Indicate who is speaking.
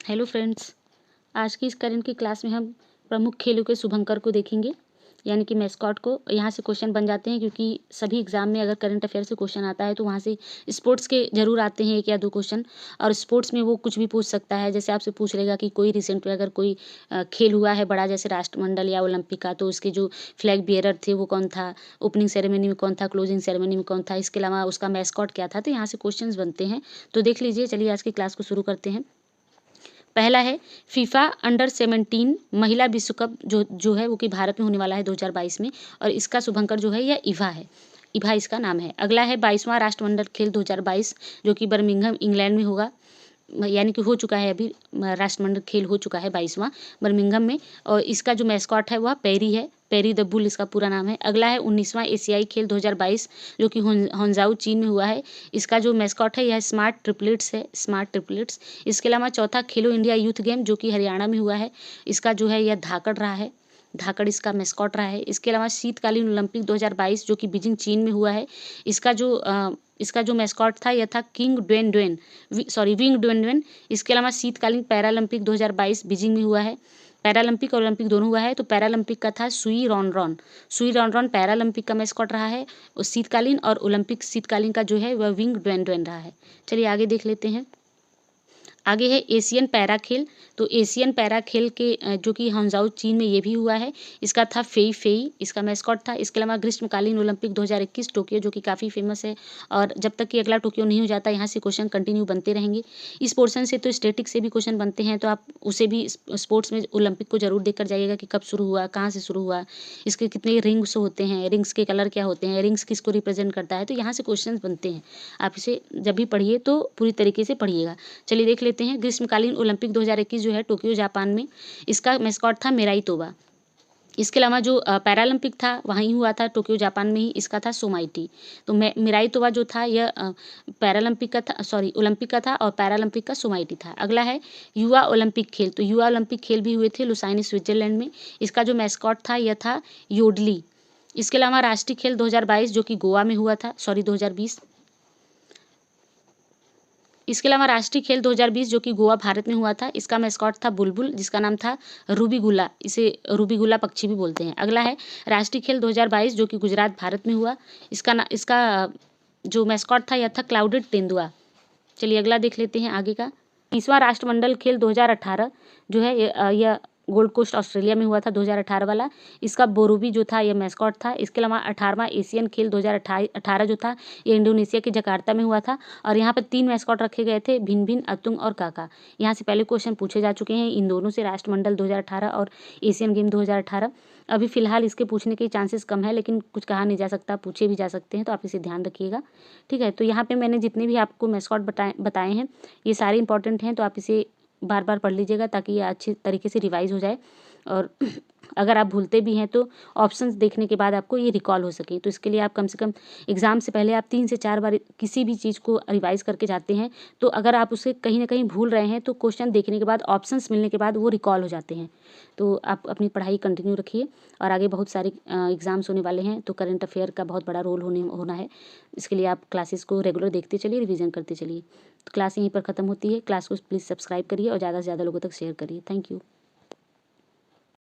Speaker 1: Hello friends, आज की इस करंट की क्लास में हम प्रमुख खेलों के शुभंकर को देखेंगे, यानी कि मैस्कॉट को। यहाँ से क्वेश्चन बन जाते हैं क्योंकि सभी एग्जाम में अगर करंट अफेयर से क्वेश्चन आता है तो वहाँ से स्पोर्ट्स के जरूर आते हैं, एक या दो क्वेश्चन। और स्पोर्ट्स में वो कुछ भी पूछ सकता है, जैसे आपसे पूछ लेगा कि कोई रिसेंट में अगर कोई खेल हुआ है बड़ा, जैसे राष्ट्रमंडल या ओलंपिक का, तो उसके जो फ्लैग बियरर थे वो कौन था, ओपनिंग सेरेमनी में कौन था, क्लोजिंग सेरेमनी में कौन था, इसके अलावा उसका मैस्कॉट क्या था। तो यहाँ से क्वेश्चन बनते हैं, तो देख लीजिए। चलिए आज की क्लास को शुरू करते हैं। पहला है फीफा अंडर 17 महिला विश्व कप जो है वो कि भारत में होने वाला है 2022 में, और इसका शुभंकर जो है यह इभा है। इभा इसका नाम है। अगला है 22वां राष्ट्रमंडल खेल 2022 जो कि बर्मिंघम इंग्लैंड में होगा, यानी कि हो चुका है अभी। राष्ट्रमंडल खेल हो चुका है 22वां बर्मिंघम में, और इसका जो मैस्कॉट है वह पेरी है। पेरी द बुल इसका पूरा नाम है। अगला है 19वां एशियाई खेल 2022 जो कि होंजाऊ चीन में हुआ है। इसका जो मैस्कॉट है यह स्मार्ट ट्रिपलेट्स है, स्मार्ट ट्रिपलेट्स। इसके अलावा चौथा खेलो इंडिया यूथ गेम जो कि हरियाणा में हुआ है, इसका जो है यह धाकड़ रहा है, धाकड़ इसका मैस्कॉट रहा है। इसके अलावा शीतकालीन ओलंपिक 2022 जो कि बीजिंग चीन में हुआ है, इसका जो मैस्कॉट था यह था Bing Dwen Dwen Bing Dwen Dwen. इसके अलावा शीतकालीन पैरालंपिक 2022 बीजिंग में हुआ है। पैरालंपिक और ओलंपिक दोनों हुआ है, तो पैरालंपिक का था सुई रॉन रॉन। सुई रॉन रॉन पैरालंपिक का मैस्कॉट रहा है, और शीतकालीन और ओलंपिक शीतकालीन का जो है वह विंग ड्वेन ड्वेन रहा है। चलिए आगे देख लेते हैं। आगे है एशियन पैरा खेल। तो एशियन पैरा खेल के जो कि हांगझाऊ चीन में ये भी हुआ है, इसका था फेई फेई, इसका मैस्कॉट था। इसके अलावा ग्रीष्मकालीन ओलंपिक 2021 टोक्यो जो कि काफ़ी फेमस है, और जब तक कि अगला टोक्यो नहीं हो जाता यहाँ से क्वेश्चन कंटिन्यू बनते रहेंगे। इस पोर्शन से तो स्टैटिक से भी क्वेश्चन बनते हैं, तो आप उसे भी स्पोर्ट्स में ओलंपिक को जरूर देख कर जाइएगा कि कब शुरू हुआ, कहाँ से शुरू हुआ, इसके कितने रिंग्स होते हैं, रिंग्स के कलर क्या होते हैं, रिंग्स किसको रिप्रेजेंट करता है। तो यहाँ से क्वेश्चन बनते हैं, आप इसे जब भी पढ़िए तो पूरी तरीके से पढ़िएगा। चलिए देख लेते हैं। ग्रीष्मकालीन ओलंपिक 2021 जो है टोक्यो जापान में, इसका मैस्कॉट था मेराई तोबा। इसके अलावा जो पैरालंपिक था वहीं हुआ था टोक्यो जापान में ही, इसका था सोमाइटी। तो मिराई तोबा जो था यह पैरालंपिक का था, सॉरी ओलंपिक का था, और पैरालंपिक का सोमाइटी था। अगला है युवा ओलंपिक खेल। तो युवा ओलंपिक खेल भी हुए थे लुसाइनी स्विट्जरलैंड में, इसका जो मैस्कॉट था यह था योडली। इसके अलावा राष्ट्रीय खेल 2022 जो कि गोवा में हुआ था, सॉरी 2020। इसके अलावा राष्ट्रीय खेल 2020 जो कि गोवा भारत में हुआ था, इसका मैस्कॉट था बुलबुल जिसका नाम था रूबीगुला, इसे रूबीगुला पक्षी भी बोलते हैं। अगला है राष्ट्रीय खेल 2022 जो कि गुजरात भारत में हुआ, इसका जो मैस्कॉट था यह था क्लाउडेड तेंदुआ। चलिए अगला देख लेते हैं आगे का। 30वां राष्ट्रमंडल खेल 2018 जो है यह गोल्ड कोस्ट ऑस्ट्रेलिया में हुआ था 2018 वाला, इसका बोरूबी जो था यह मैस्कॉट था। इसके अलावा 18वां एशियन खेल 2018 जो था ये इंडोनेशिया के जकार्ता में हुआ था, और यहाँ पर 3 मैस्कॉट रखे गए थे, भिन भिन, अतुंग और काका। यहाँ से पहले क्वेश्चन पूछे जा चुके हैं इन दोनों से, राष्ट्रमंडल 2018 और एशियन गेम 2018। अभी फिलहाल इसके पूछने के चांसेस कम है, लेकिन कुछ कहा नहीं जा सकता, पूछे भी जा सकते हैं, तो आप इसे ध्यान रखिएगा। ठीक है, तो यहाँ पे मैंने जितने भी आपको मैस्कॉट बताए हैं ये सारे इंपॉर्टेंट हैं, तो आप इसे बार बार पढ़ लीजिएगा ताकि ये अच्छी तरीके से रिवाइज हो जाए। और अगर आप भूलते भी हैं तो ऑप्शंस देखने के बाद आपको ये रिकॉल हो सके, तो इसके लिए आप कम से कम एग्ज़ाम से पहले आप 3 से 4 बार किसी भी चीज़ को रिवाइज करके जाते हैं, तो अगर आप उसे कहीं ना कहीं भूल रहे हैं तो क्वेश्चन देखने के बाद, ऑप्शंस मिलने के बाद वो रिकॉल हो जाते हैं। तो आप अपनी पढ़ाई कंटिन्यू रखिए, और आगे बहुत सारे एग्ज़ाम्स होने वाले हैं, तो करंट अफेयर का बहुत बड़ा रोल होना है। इसके लिए आप क्लासेस को रेगुलर देखते चलिए, रिवीजन करते चलिए। तो क्लास यहीं पर ख़त्म होती है। क्लास को प्लीज़ सब्सक्राइब करिए और ज़्यादा से ज़्यादा लोगों तक शेयर करिए। Thank you.